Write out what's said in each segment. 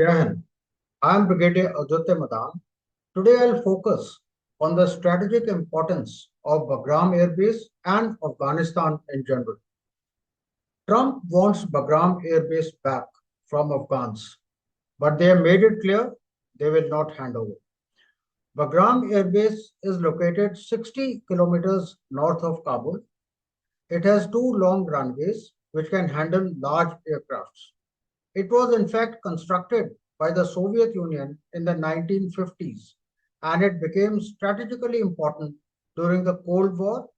Jai Hind. I am Brigadier Advitya Madan. Today I'll focus on the strategic importance of Bagram Air Base and Afghanistan in general. Trump wants Bagram Air Base back from Afghans, but they have made it clear they will not hand over. Bagram Air Base is located 60 kilometers north of Kabul. It has two long runways which can handle large aircrafts. It was in fact constructed by the Soviet Union in the 1950s, and it became strategically important during the Cold War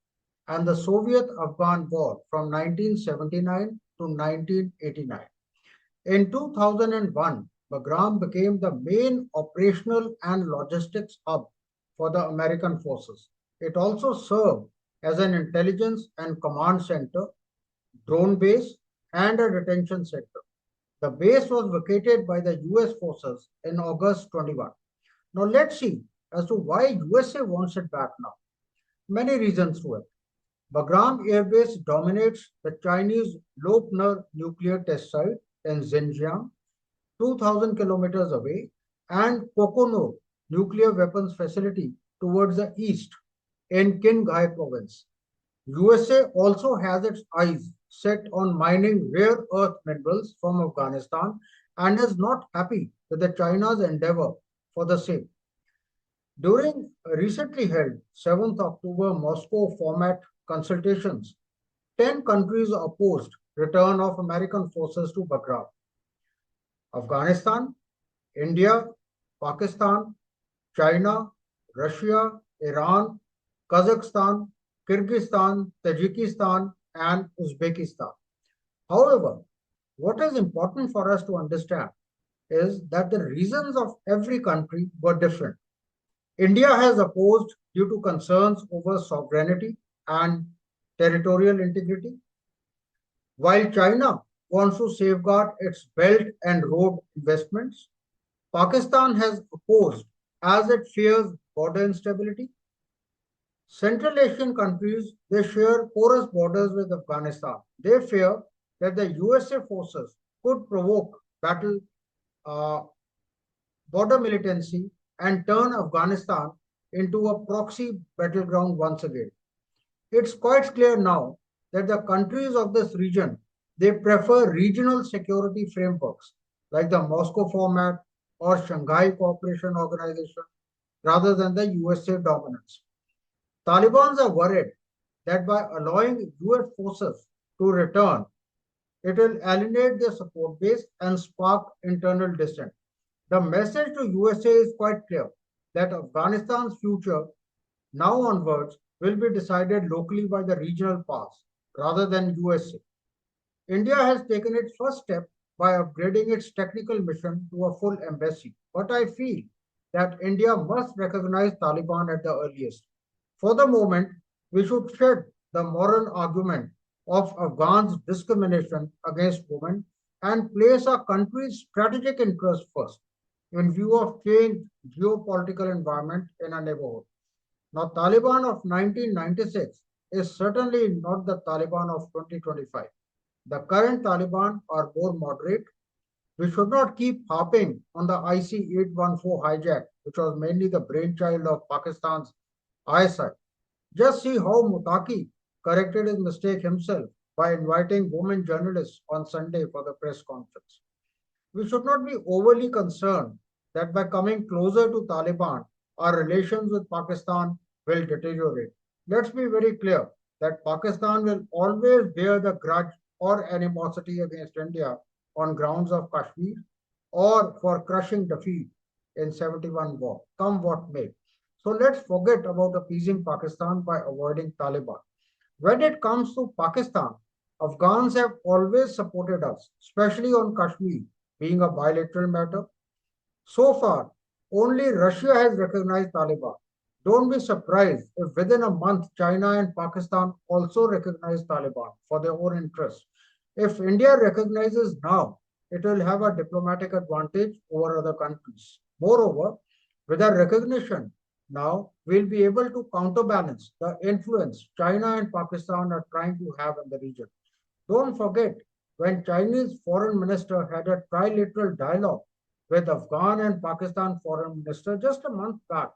and the Soviet-Afghan War from 1979 to 1989. In 2001, Bagram became the main operational and logistics hub for the American forces. It also served as an intelligence and command center, drone base, and a detention center. The base was vacated by the US forces in August 21. Now let's see as to why USA wants it back now. Many reasons to it. Bagram Air Base dominates the Chinese Lopner nuclear test site in Xinjiang, 2000 kilometers away, and Pokono nuclear weapons facility towards the east in Qinghai province. USA also has its eyes set on mining rare earth minerals from Afghanistan and is not happy with the China's endeavor for the same. During recently held 7th October Moscow format consultations, 10 countries opposed return of American forces to Bagram. Afghanistan, India, Pakistan, China, Russia, Iran, Kazakhstan, Kyrgyzstan, Tajikistan, and Uzbekistan. However, what is important for us to understand is that the reasons of every country were different. India has opposed due to concerns over sovereignty and territorial integrity, while China wants to safeguard its belt and road investments. Pakistan has opposed as it fears border instability. Central Asian countries, they share porous borders with Afghanistan. They fear that the USA forces could provoke battle, uh, border militancy, and turn Afghanistan into a proxy battleground once again. It's quite clear now that the countries of this region, they prefer regional security frameworks like the Moscow format or Shanghai Cooperation Organization rather than the USA dominance. Taliban are worried that by allowing US forces to return, it will alienate their support base and spark internal dissent. The message to USA is quite clear that Afghanistan's future now onwards will be decided locally by the regional powers rather than USA. India has taken its first step by upgrading its technical mission to a full embassy. But I feel that India must recognize Taliban at the earliest. For the moment, we should shed the moral argument of Afghans' discrimination against women and place our country's strategic interests first in view of changed geopolitical environment in our neighborhood. Now, Taliban of 1996 is certainly not the Taliban of 2025. The current Taliban are more moderate. We should not keep harping on the IC-814 hijack, which was mainly the brainchild of Pakistan's ISI. Just see how Mutaki corrected his mistake himself by inviting women journalists on Sunday for the press conference. We should not be overly concerned that by coming closer to Taliban, our relations with Pakistan will deteriorate. Let's be very clear that Pakistan will always bear the grudge or animosity against India on grounds of Kashmir or for crushing defeat in 71 war, come what may. So let's forget about appeasing Pakistan by avoiding Taliban. When it comes to Pakistan, Afghans have always supported us, especially on Kashmir, being a bilateral matter. So far, only Russia has recognized Taliban. Don't be surprised if within a month China and Pakistan also recognize Taliban for their own interests. If India recognizes now, it will have a diplomatic advantage over other countries. Moreover, with our recognition, now we'll be able to counterbalance the influence China and Pakistan are trying to have in the region. Don't forget when Chinese foreign minister had a trilateral dialogue with Afghan and Pakistan foreign minister just a month back,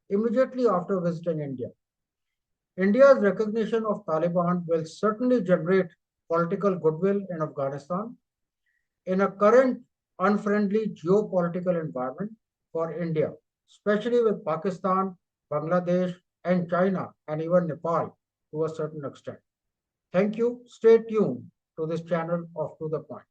immediately after visiting India. India's recognition of Taliban will certainly generate political goodwill in Afghanistan. In a current unfriendly geopolitical environment for India, especially with Pakistan, Bangladesh, and China, and even Nepal to a certain extent. Thank you. Stay tuned to this channel of To the Point.